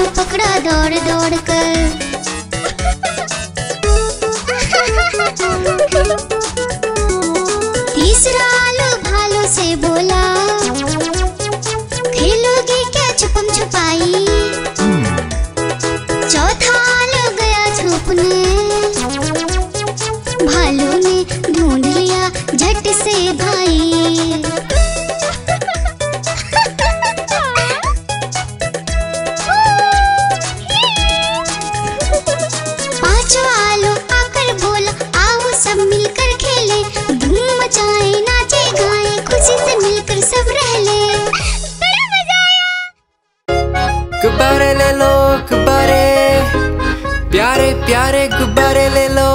पकड़ा दौड़ दौड़ कर। तीसरा आलू भालू से बोला, खेलोगे क्या छुपम छुपाई। चौथा आलू गया छुपने, भालू ने ढूंढ लिया झट से भाई। पांचवा आलू आकर बोला, आओ सब मिलकर खेलें, धूम मचाए नाचे गाए, खुशी से मिलकर सब रह ले। बड़ा मजा आया। गुब्बारे ले लो गुब्बारे, प्यारे प्यारे गुब्बारे ले लो।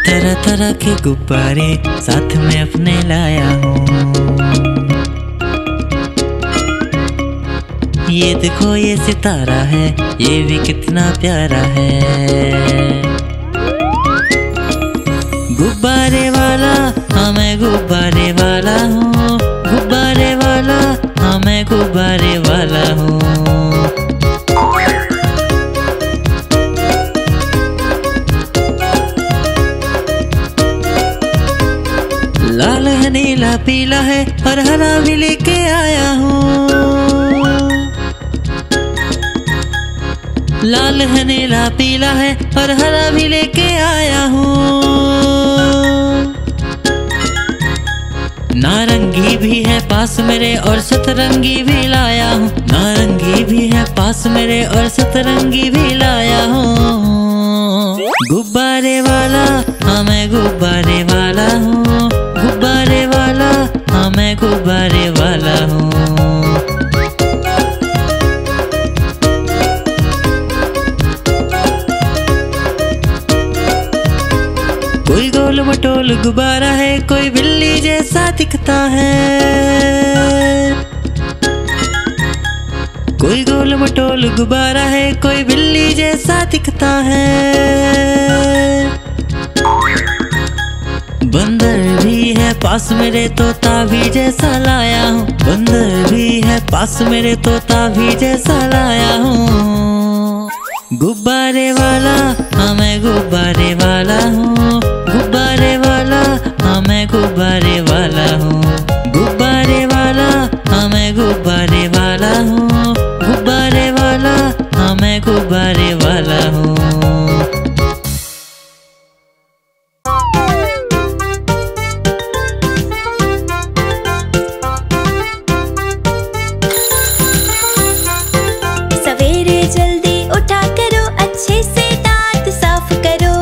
तरह तरह के गुब्बारे साथ में अपने लाया हूँ। ये देखो ये सितारा है, ये भी कितना प्यारा है। गुब्बारे वाला हाँ मैं गुब्बारे वाला हूँ, गुब्बारे वाला हाँ मैं गुब्बारे वाला हूँ। लाल है नीला पीला है और हरा भी लेके आया हूँ। लाल है नीला पीला है और हरा भी लेके आया हूँ। नारंगी भी है पास मेरे और सतरंगी भी लाया हूँ। नारंगी भी है पास मेरे और सतरंगी भी लाया हूँ। गुब्बारे वाला हाँ मैं गुब्बारे वाला हूँ, गुब्बारे वाला हाँ मैं गुब्बारे वाला हूँ। कोई गोल मटोल गुब्बारा है, कोई बिल्ली जैसा दिखता है। कोई गोल मटोल गुब्बारा है, कोई बिल्ली जैसा दिखता है। बंदर भी है पास मेरे, तोता भी जैसा लाया हूँ। बंदर भी है पास मेरे, तोता भी जैसा लाया हूँ। गुब्बारे वाला हाँ मैं गुब्बारे वाला हूँ, गुब्बारे वाला हाँ मैं गुब्बारे वाला हूँ। गुब्बारे वाला हाँ मैं गुब्बारे वाला हूँ, गुब्बारे वाला हाँ मैं गुब्बारे वाला हूँ। सवेरे जल्दी उठा करो, अच्छे से दांत साफ करो।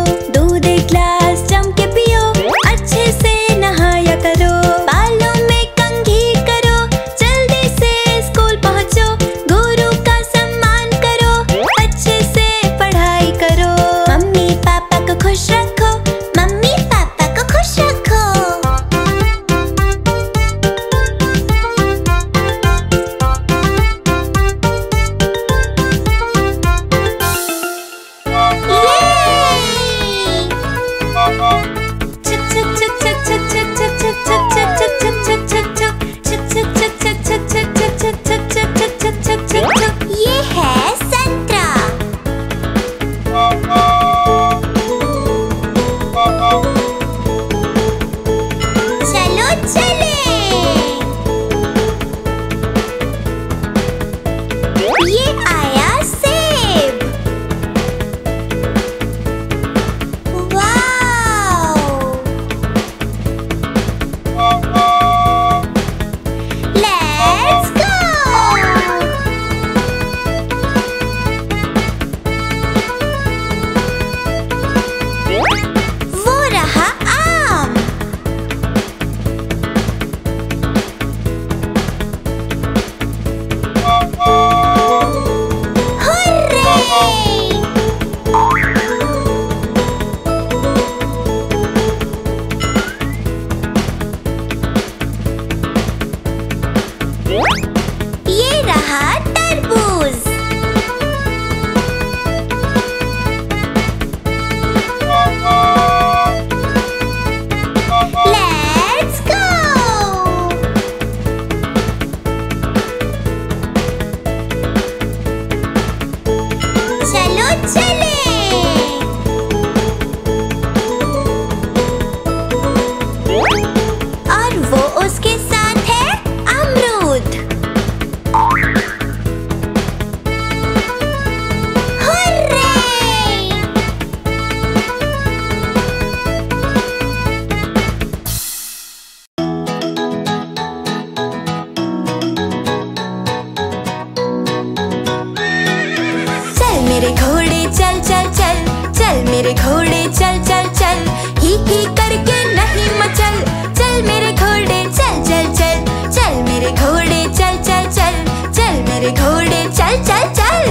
मेरे घोड़े चल चल चल, ही करके नहीं मचल। चल मेरे घोड़े चल चल चल, चल मेरे घोड़े चल चल चल, चल मेरे घोड़े चल चल चल।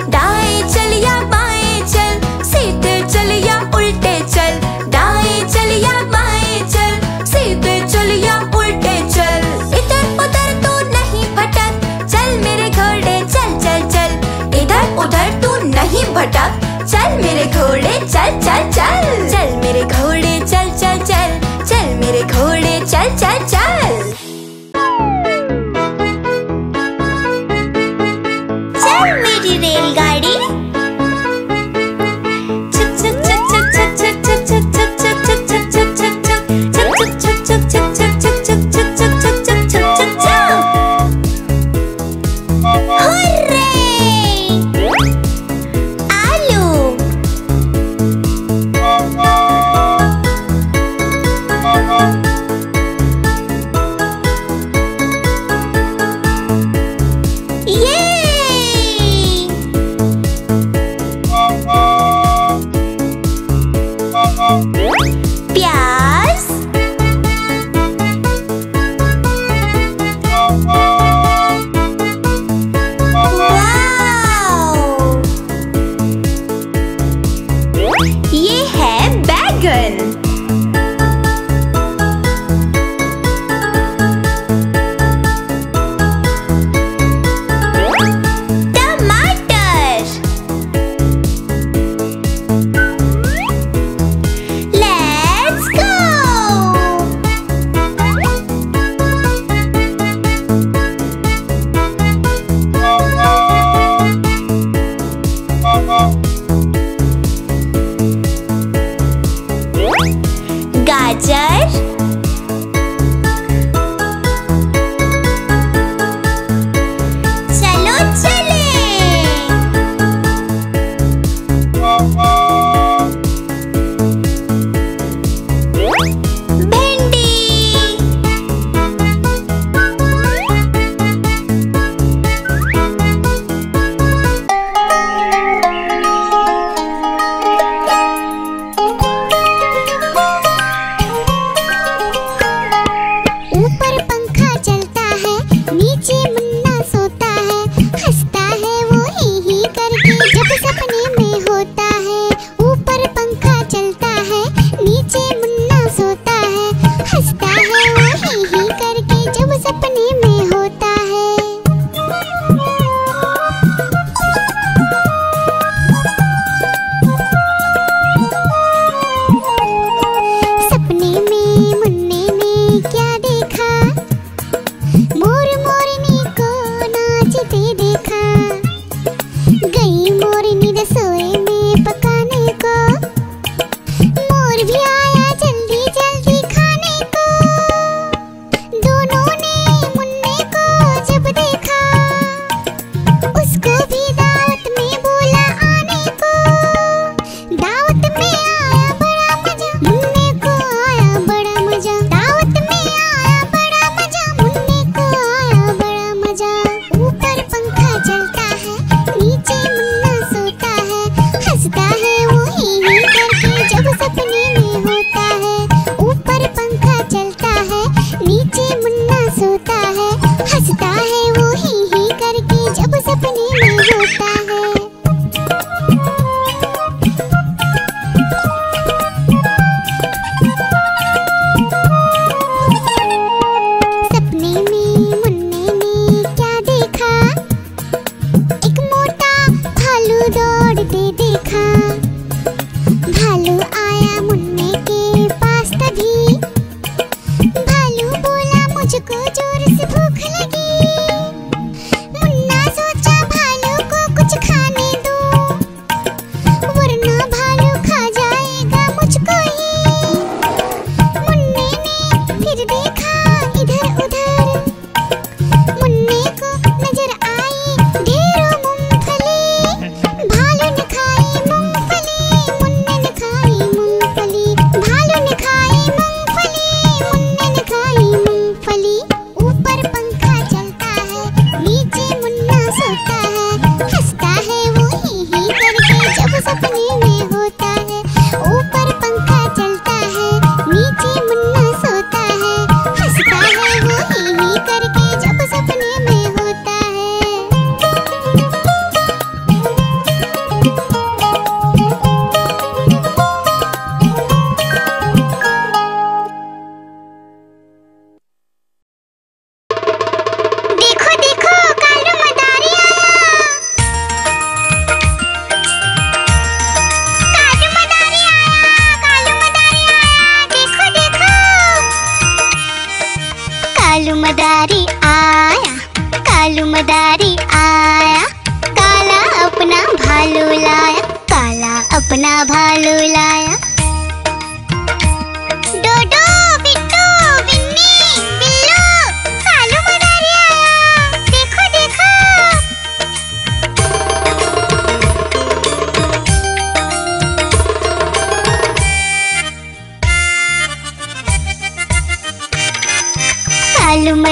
दाएं चल या बाएं चल, सीधे चल या उल्टे चल। दाएं चल या बाएं चल, सीधे चल या उल्टे चल। इधर उधर तू नहीं भटक, चल मेरे घोड़े चल चल चल। इधर उधर तू नहीं भटक, चल मेरे घोड़े चल चल चल। चल मेरे घोड़े चल चल चल, चल मेरे घोड़े चल चल चल। चल मेरी रेलगाड़ी,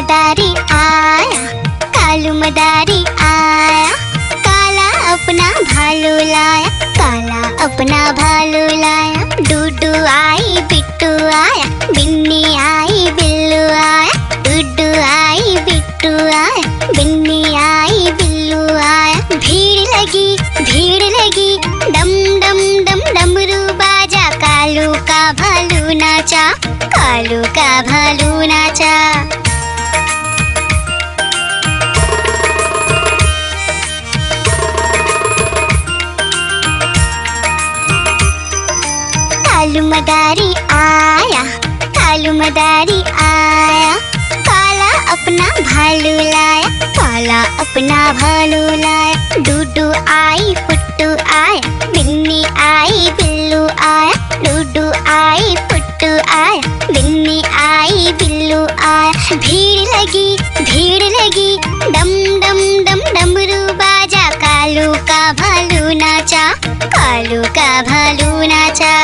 मदारी आया, कालू मदारी आया, काला अपना भालू लाया, काला अपना भालू लाया। डूडू आई बिट्टू आया, बिन्नी आई बिल्लू आया, डूडू आई बिट्टू आया, बिन्नी आई बिल्लू आया। भीड़ लगी डम डम डम डमरू बाजा, कालू का भालू नाचा, कालू का भालू नाचा। कालू मदारी आया, कालू मदारी आया, काला अपना भालू लाया, काला अपना भालू लाया। डूडू आई पुट्टू आया, बिन्नी आई बिल्लू आया, डूडू आई पुट्टू आया, बिन्नी आई बिल्लू आया। भीड़ लगी डम डम डम डमरू बाजा, कालू का भालू नाचा, कालू का भालू नाचा।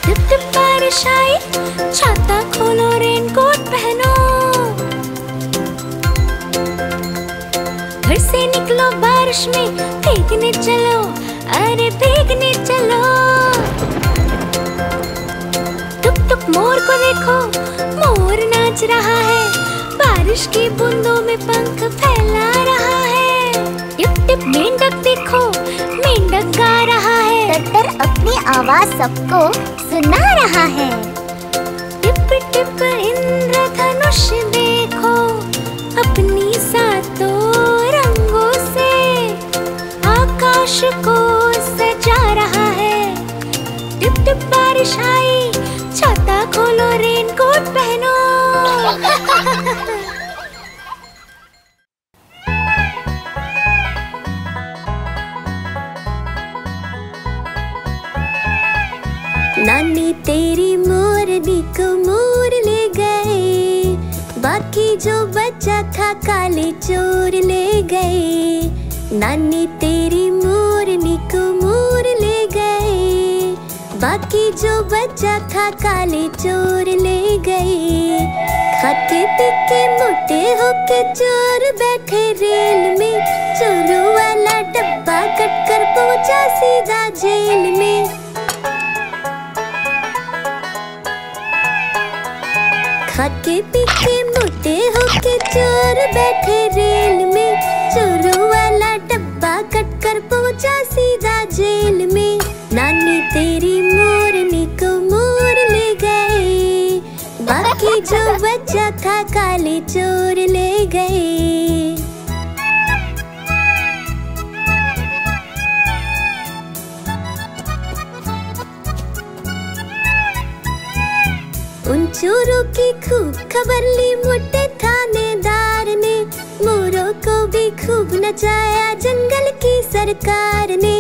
टिप टिप बारिश आई, छाता खोलो रेनकोट पहनो, घर से निकलो बारिश में, भीगने चलो, अरे भीगने चलो। टुक टुक मोर को देखो, मोर नाच रहा है, बारिश की बूंदों में पंख फैला रहा है। टिप टिप मेंढक देखो, मेंढक गा रहा है, टट्टर अपनी आवाज सबको सुना रहा है। टिप टिप इंद्रधनुष देखो, अपनी सातों रंगों से आकाश को सजा रहा है। टिप टिप बारिश आई, छाता खोलो रेनकोट पहनो। नानी तेरी मोरनी को मोर ले गए, बाकी जो बचा था काले चोर ले गए। नानी तेरी मोरनी को मोर ले गए, बाकी जो बचा था काले चोर ले गए। खाते पीके मोटे होके चोर बैठे रेल में, चोरों वाला डब्बा कट कर पहुंचा सीधा जेल में। खाके पीके मोटे होके चोर बैठे रेल में, चोरों वाला डब्बा कट कर पहुंचा सीधा जेल में। नानी तेरी मोरनी को मोर ले गए, बाकी जो बचा था काले चोर ले गए। उन चोरों की खूब खबर ली मोटे थानेदार ने, मोरों को भी खूब नचाया जंगल की सरकार ने।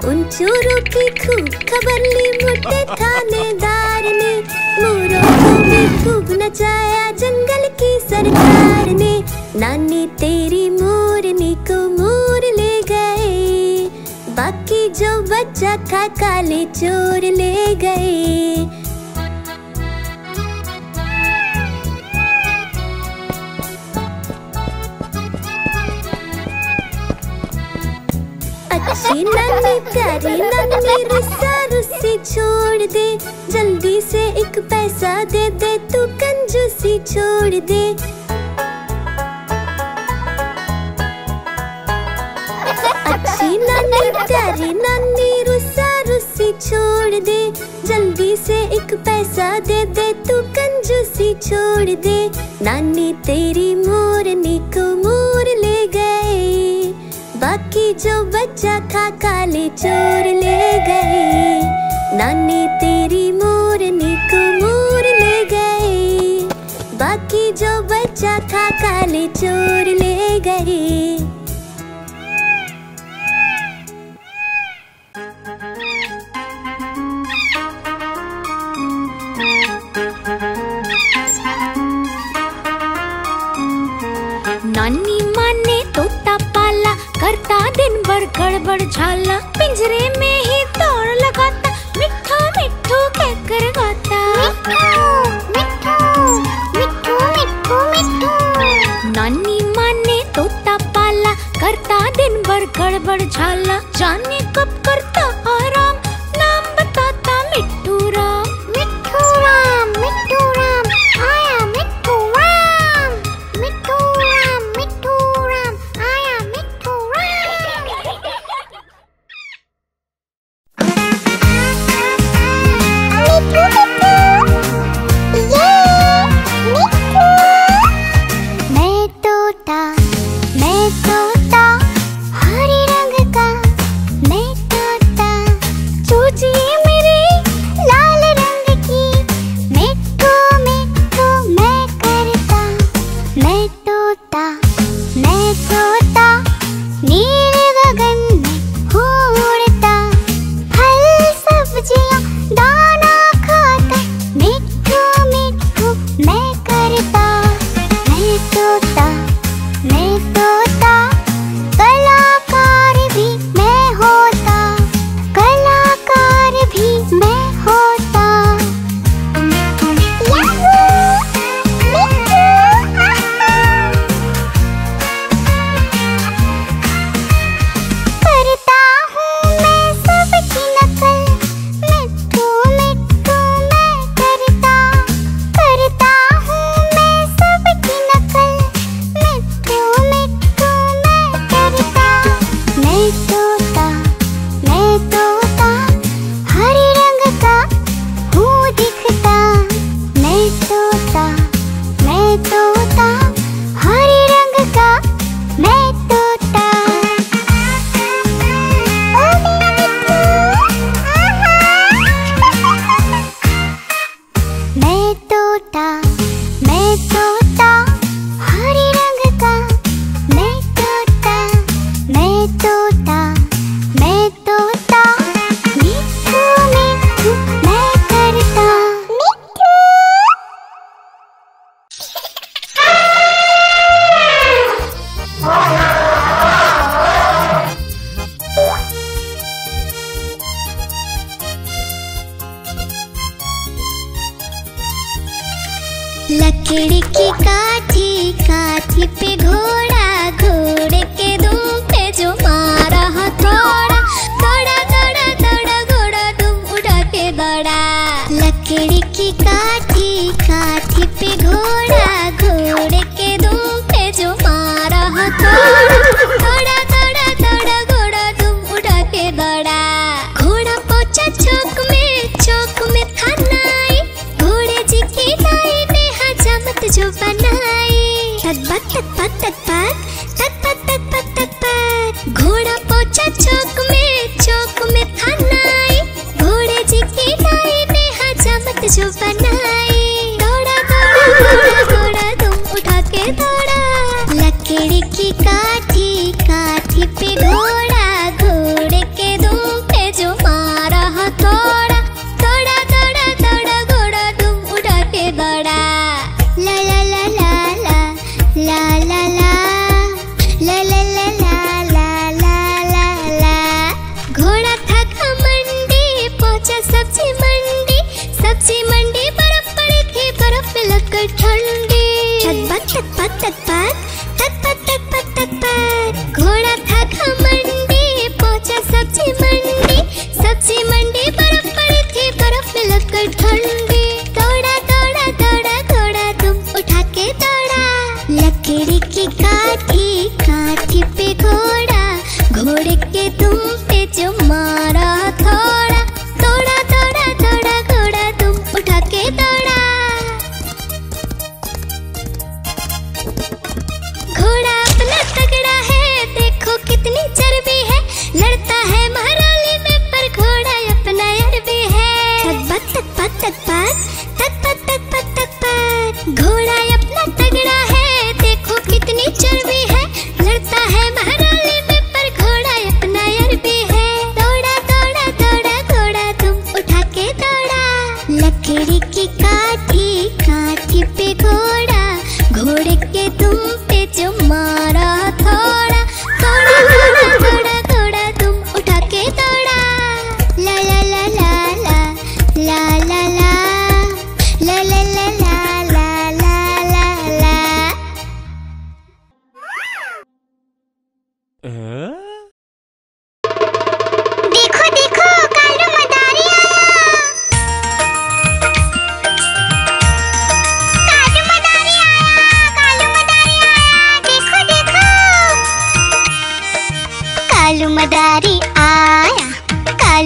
उन चोरों की खूब खबर ली मोटे थानेदार ने, मोरों को भी खूब नचाया जंगल की सरकार ने। नानी तेरी मोरनी को मोर ले गए, बाकी जो बचा था काले चोर ले गए। अच्छी नानी प्यारी नानी रुस्सा रुस्सी छोड़ दे, जल्दी से एक पैसा दे दे तू कंजूसी छोड़ दे। अच्छी नानी प्यारी नानी रुस्सा रुस्सी छोड़ दे, जल्दी से एक पैसा दे दे तू कंजूसी छोड़ दे। नानी तेरी मोरनी को मोर ले गए, बाकी जो बचा था काले चोर ले गए। नानी तेरी मोरनी को मोर ले गए, बाकी जो बचा था काले चोर ले गए। नानी माँ ने गड़बड़ झाला, पिंजरे में ही दौड़ लगाता, मिट्ठू मिट्ठू कहकर गाता। मिट्ठू मिट्ठू मिट्ठू। नानी माँ ने तोता पाला, करता दिन भर गड़बड़ झाला, जाने कब करता आराम, नाम बताता मिट्ठू राम। मिट्ठू राम आया मिट्ठू राम, मिट्ठू राम आया मिट्ठू राम। मैं तोता हरे रंग का, मैं तोता चूचिए मेरे लाल रंग की, मिट्ठू मिट्ठू मैं करता। मैं तोता नीले गगन में उड़ता, फल सब्जियां दाना खाता, मिट्ठू मिट्ठू मैं करता। मैं तोता कलाकार भी मैं होता, कलाकार भी मैं होता। करता हूँ मैं सबकी नकल, मिट्ठू मिट्ठू मैं करता। करता हूँ मैं सबकी नकल, मिट्ठू मिट्ठू मैं करता। मैं तोता हरे रंग का हूँ दिखता। मैं तोता हरे रंग का मैं तोता। ओ मेरा मिट्ठू, मैं तोता हरे रंग का मैं तोता। मिट्ठू मिट्ठू मैं करता। लकड़ी की काठी पे घोड़ा, घोड़े के दुम पे जो मारा हथौड़ा, दौड़ा घोड़ा दुम उड़ा के दौड़ा। लकड़ी की काठी पे घोड़ा, घोड़े के दुम पे जो मारा हथौड़ा, दौड़ा घोड़ा दुम उड़ा के दौड़ा। घोड़ा पहुंचा चौक में था नाई, घोड़े जी की नाई ने हजामत जो बनाई। तक घोड़ा पहुंचा चौक में था नाई, घोड़े जी की नाई ने हजामत जो बनाई। दौड़ा दुम उठा के दौड़ा। लकड़ी की काठी पे घोड़ा, घोड़े के दुम पे जो मारा हथौड़ा, दौड़ा घोड़ा दुम उठा के दौड़ा। ला ला ला ला ला ला ला ला ला ला ला ला ला ला ला। घोड़ा था मंडी, पहुंचा सब्जी मंडी, बर्फ पड़ी थी, बर्फ में लगकर ठंडी। घोड़ा था मंडी, पहुंचा सब्जी मंडी, बर्फ पड़ी थी, बर्फ में लगकर ठंडी। दौड़ा घोड़ा तुम उठा के दौड़ा। लकड़ी की काठी पे घोड़ा, घोड़े के तुम पे जो मारा थोड़ा, दौड़ा घोड़ा तुम उठा के दौड़ा।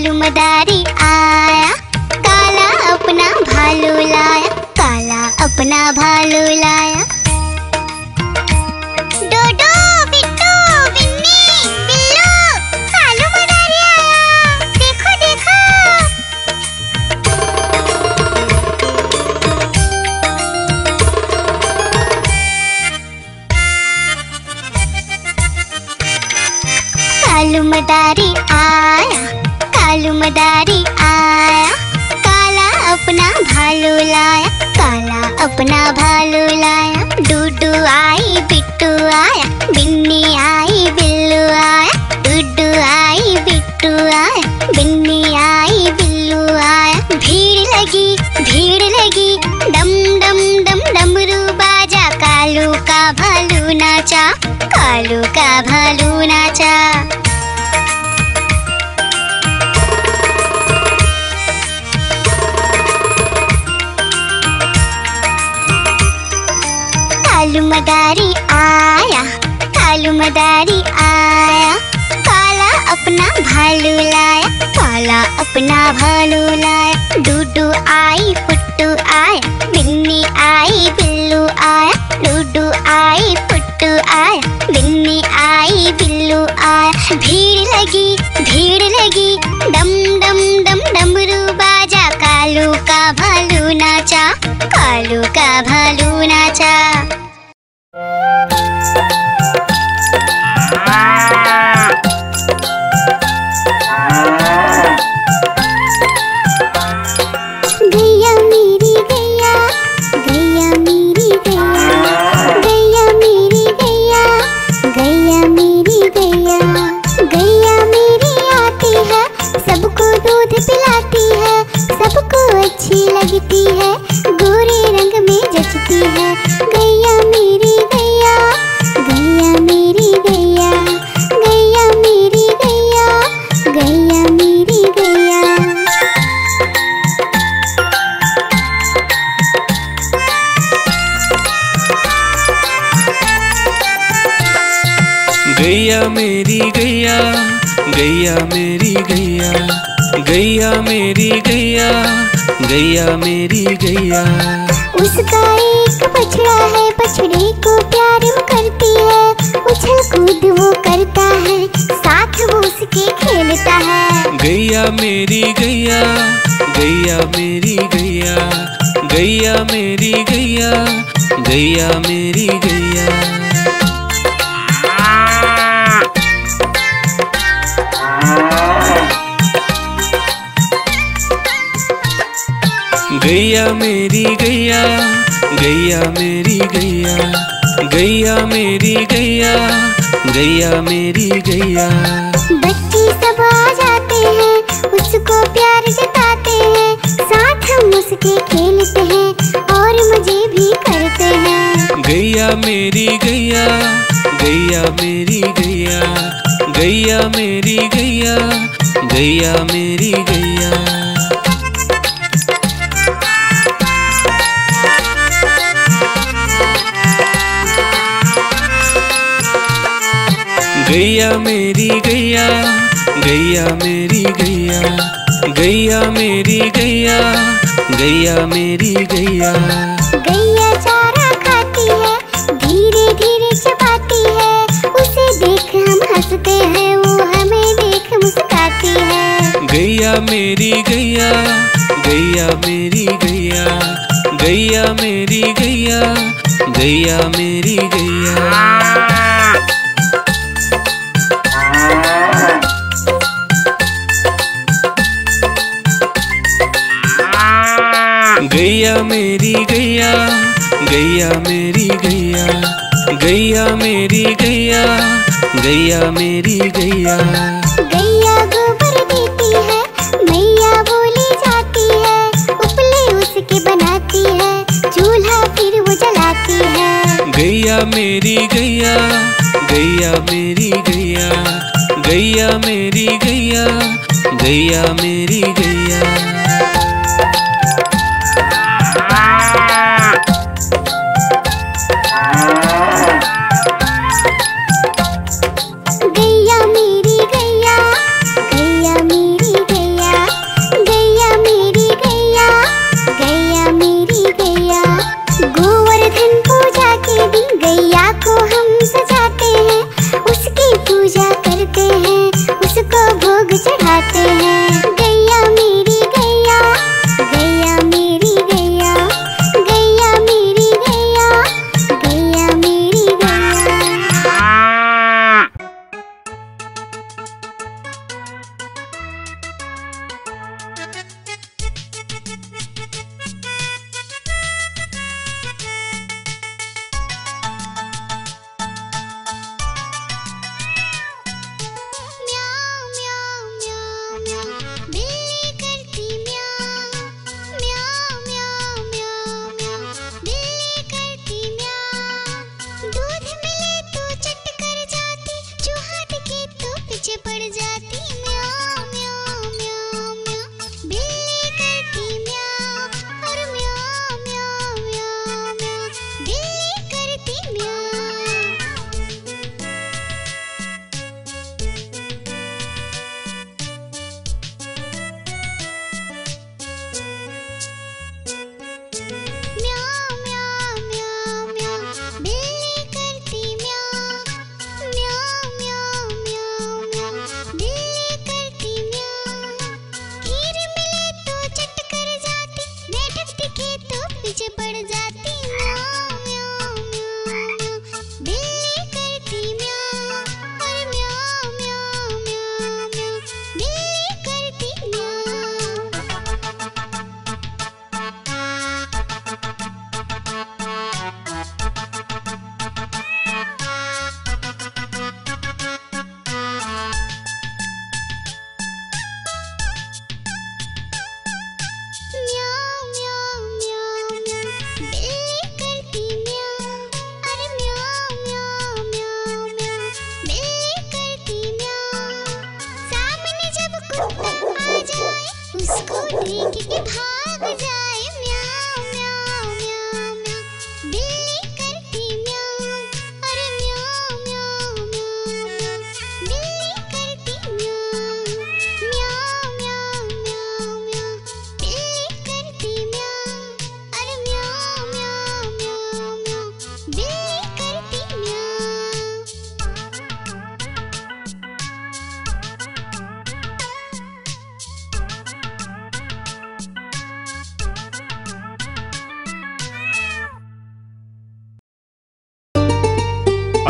कालू मदारी आया, काला अपना भालू लाया, काला अपना भालू लाया। डोडो बिट्टू बिन्नी बिल्लू, कालू मदारी आया, देखो देखो। कालू मदारी आया, कालू मदारी आया, काला अपना भालू लाया, काला अपना भालू लाया। डूडू आई बिट्टू आया, बिन्नी आई बिल्लू आया, डूडू आई बिट्टू आया, बिन्नी आई बिल्लू आया। भीड़ लगी डम डम डम डमरू बाजा, कालू का भालू नाचा, कालू का भालू नाचा। कालू मदारी आया, कालू मदारी आया, काला अपना भालू लाया, काला अपना भालू लाया। डूडू आई पुट्टू आया, बिन्नी आई बिल्लू आया, डूडू आई पुट्टू आया, बिन्नी आई बिल्लू आया। भीड़ लगी डम डम डम डमरू बाजा, कालू का भालू नाचा, कालू का भालू नाचा। गैया मेरी गैया, गैया मेरी गैया, गैया मेरी गैया, गैया मेरी गैया, गैया मेरी आती है, सबको दूध पिलाती है, सबको अच्छी लगती है, गोरे रंग में जचती है। गैया मेरी गैया, गैया मेरी गैया, गैया मेरी गैया, गैया मेरी गैया। गैया मेरी गैया, गैया मेरी गैया, गैया मेरी गैया, गैया मेरी गैया। उसका एक बछड़ा है, बछड़े को प्यार वो करती है, उछल कूद वो करता है, साथ वो उसके खेलता है। गैया मेरी गैया, गैया मेरी गैया, गैया मेरी गैया, गैया मेरी गैया। गैया मेरी गैया, गैया मेरी गैया, गैया मेरी गैया, गैया मेरी गैया। बच्चे सब आ जाते हैं, उसको प्यार जताते हैं, साथ हम उसके खेलते हैं और मजे भी करते हैं। गैया मेरी गैया, गैया मेरी गैया, गैया मेरी गैया, गैया मेरी गैया। गैया मेरी गैया, गैया मेरी गैया, गैया मेरी गैया, गैया मेरी गैया। गैया चारा खाती है, धीरे धीरे चबाती है, उसे देख हम हंसते हैं, वो हमें देख मुस्कुराती है। गैया मेरी गैया, गैया मेरी गैया, गैया मेरी गैया, गैया मेरी गैया। गैया मेरी गैया, गैया मेरी गैया, गैया मेरी गैया, गैया मेरी गैया। गैया गोबर देती है, मैया बोली जाती है, उपले उसके बनाती है, चूल्हा फिर वो जलाती है। गैया मेरी गैया, गैया मेरी गैया, गैया मेरी गैया, गैया मेरी गैया। गैया मेरी गैया, गैया मेरी गैया,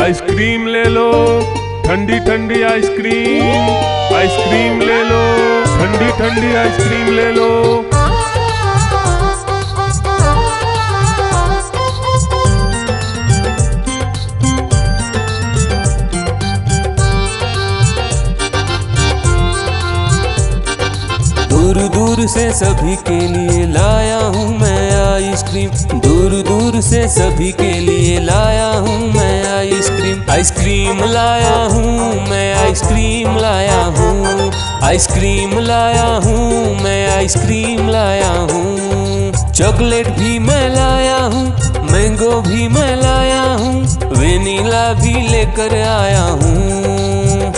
आइसक्रीम ले लो, ठंडी ठंडी आइसक्रीम। आइसक्रीम ले लो, ठंडी ठंडी आइसक्रीम ले लो। दूर दूर से सभी के लिए लाया हूँ मैं आइसक्रीम। दूर दूर से सभी के लिए लाया हूँ मैं आइसक्रीम। आइसक्रीम लाया हूँ मैं, आइसक्रीम लाया हूँ। आइसक्रीम लाया हूँ मैं, आइसक्रीम लाया हूँ। चॉकलेट भी मैं लाया हूँ, मैंगो भी मैं लाया हूँ, वेनिला भी लेकर आया हूँ।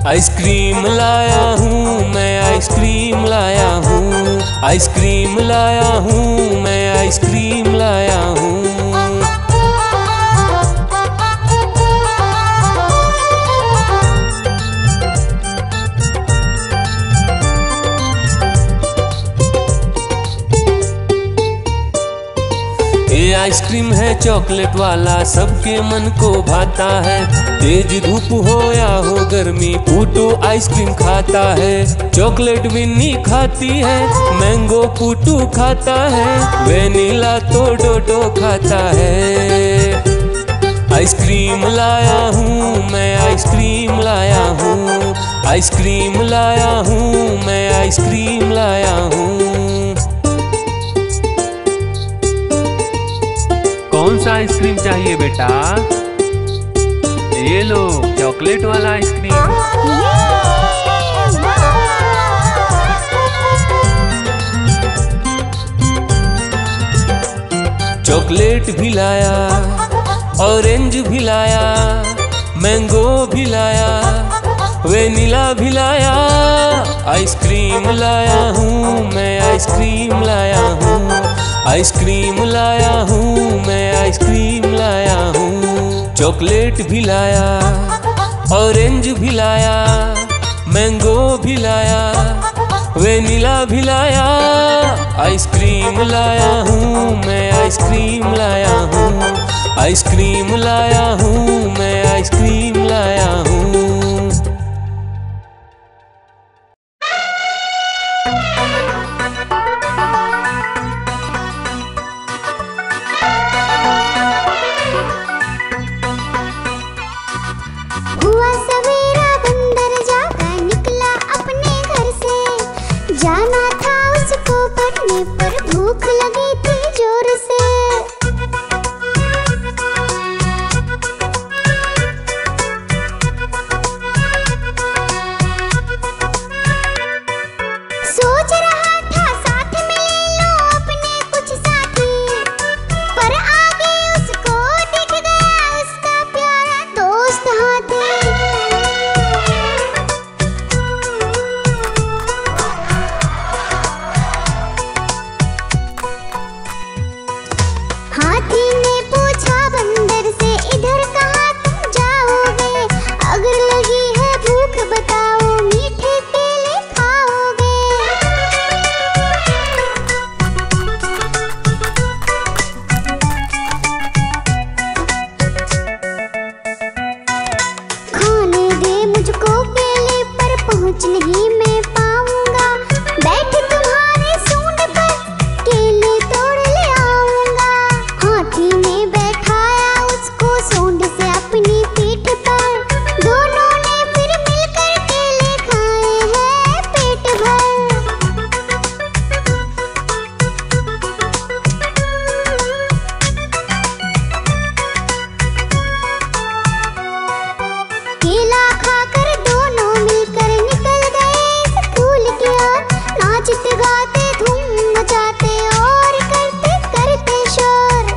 आइसक्रीम लाया हूँ मैं, आइसक्रीम लाया हूँ। आइसक्रीम लाया हूँ मैं, आइसक्रीम लाया हूँ। ये आइसक्रीम है चॉकलेट वाला, सबके मन को भाता है। तेज धूप हो या हो गर्मी, पूटू आइसक्रीम खाता है। चॉकलेट विन्नी खाती है, मैंगो पूटू खाता है, वेनिला तो डोडो खाता है। आइसक्रीम लाया हूँ मैं, आइसक्रीम लाया हूँ। आइसक्रीम लाया हूँ मैं, आइसक्रीम लाया हूँ। कौन सा आइसक्रीम चाहिए बेटा? ये लो चॉकलेट वाला आइसक्रीम। चॉकलेट भी लाया, ऑरेंज भी लाया, मैंगो भी लाया, वेनिला भी लाया। आइसक्रीम लाया हूँ मैं, आइसक्रीम लाया हूँ। आइसक्रीम लाया हूँ मैं, आइसक्रीम लाया हूँ। चॉकलेट भी लाया, ऑरेंज भी लाया, मैंगो भी लाया, वेनिला भी लाया। आइसक्रीम लाया हूँ मैं, आइसक्रीम लाया हूँ। आइसक्रीम लाया हूँ मैं, आइसक्रीम लाया हूँ। हुआ सवेरा बंदर जागा निकला अपने घर से। जाना था उसको पढ़ने पर भूख लगी थी जोर से। सोच रहा था साथ में ले लो अपने कुछ साथी, पर आगे उसको दिख गया उसका प्यारा दोस्त हाथी। हाथी ने पूछा बंदर से, इधर कहाँ तुम जाओगे? अगर लगी है भूख बताओ, मीठे केले खाओगे? खाने दे मुझको केले, पर पहुँच नहीं मैं पाऊंगा। बैठ तुम्हारे सूंड पर, केले तोड़ ले आऊंगा। हाथी ने बैठाया उसको सूंड से अपनी पीठ पर। दोनों ने फिर मिलकर केले खाए हैं पेट भर। केला खाकर दोनों मिलकर निकल गए स्कूल की ओर। नाचते गाते धूम मचाते और करते करते शोर।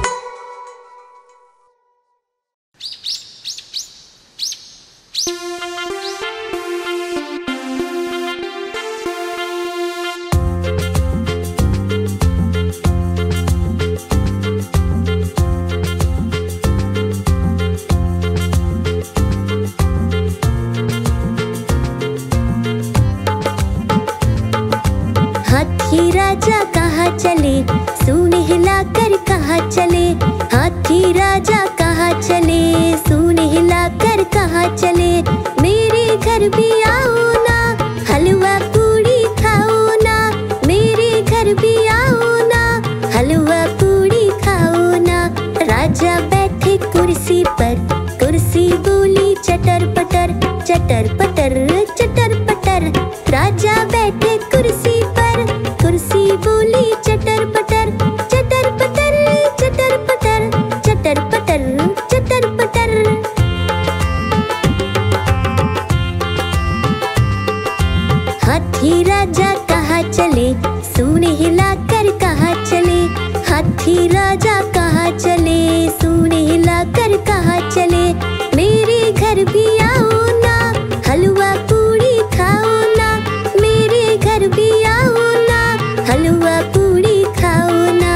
हाथी राजा कहाँ चले, सूंड हिलाकर कहाँ कहाँ चले, हाथी राजा कहाँ चले, सूंड हिलाकर कहाँ चले, मेरे घर भी आओ ना, हलवा पूड़ी खाओ ना, मेरे घर भी आओ ना, हलवा पूड़ी खाओ ना। राजा बैठे कुर्सी पर, कुर्सी बोली चटर पटर, चटर पटर चटर पटर। राजा बैठे कुर्सी पर, कुर्सी बोली चटर पटर, चटर पटर चटर पटर, चटर पटर चटर पटर। हाथी राजा कहाँ चले, सूंड हिलाकर कहाँ चले, हाथी राजा कहाँ चले, सूंड हिलाकर कहाँ चले, मेरे घर भी आओ ना, हलवा पूड़ी खाओ ना, मेरे घर भी आओ ना, हलवा पूड़ी खाओ ना।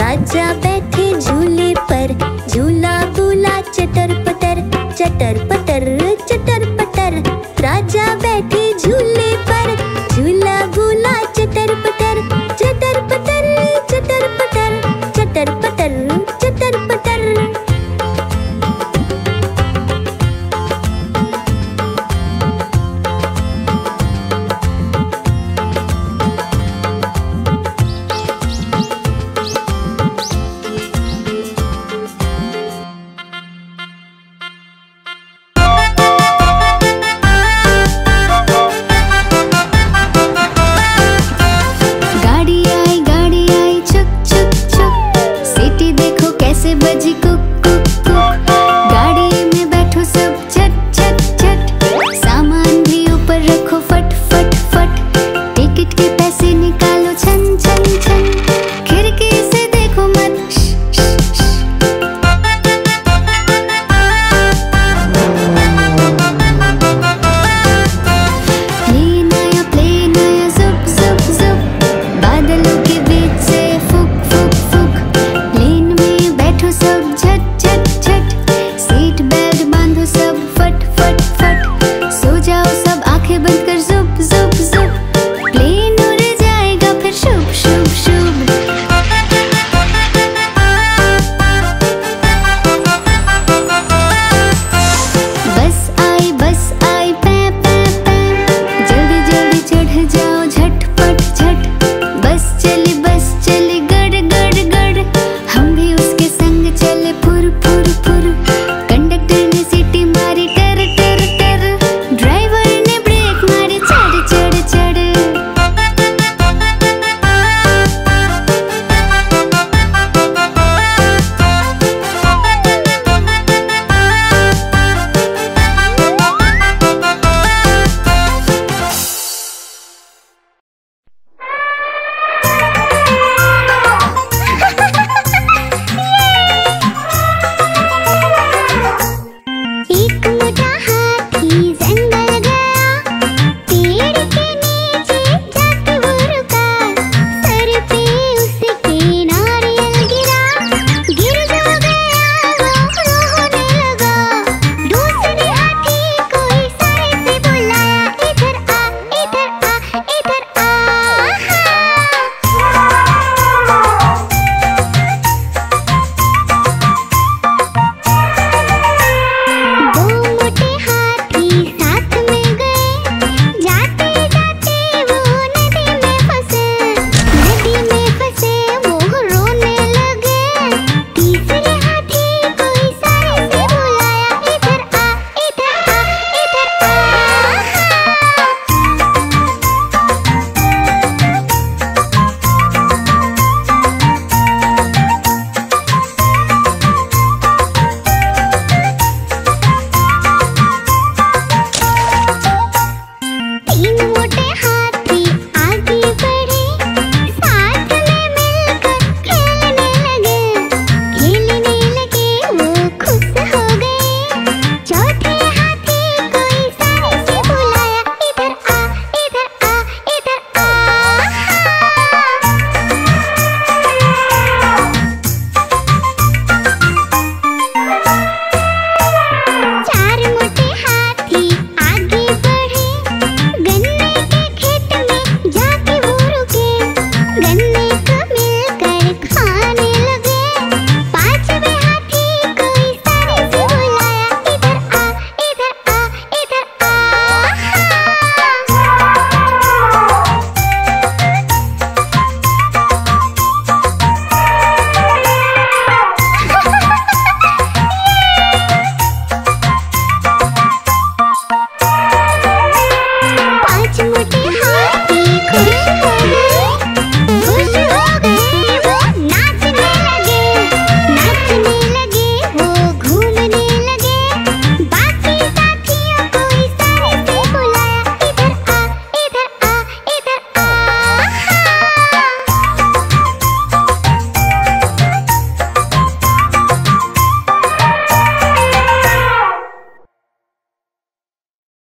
राजा बैठे झूले पर, झूला बोला चटर पटर, चटर पटर चटर पटर। राजा बैठे झूले पर, झूला बोला चटर पटर, चटर पटर चटर पटर, चटर पटर चटर पटर। गाड़ी आई चुक चुक चुक, सीटी देखो कैसे बजी कुक कुक कुक। गाड़ी में बैठो सब चट चट चट, सामान भी ऊपर रखो फट फट फट, टिकट के पैसे निकालो छन छन छन, खिड़की से देखो मत श श श। प्लेन आया जुप जुप जुप, बादलों के बीच से फुक फुक फुक, प्लेन में बैठो सब झट झट झट, सीट बेल्ट बांधो सब फट फट फट, सो जाओ सब आंखें बंद कर जुप जुप जुप, प्लेन उड़ जाएगा फिर शुप शुप मोटे हाथी खुश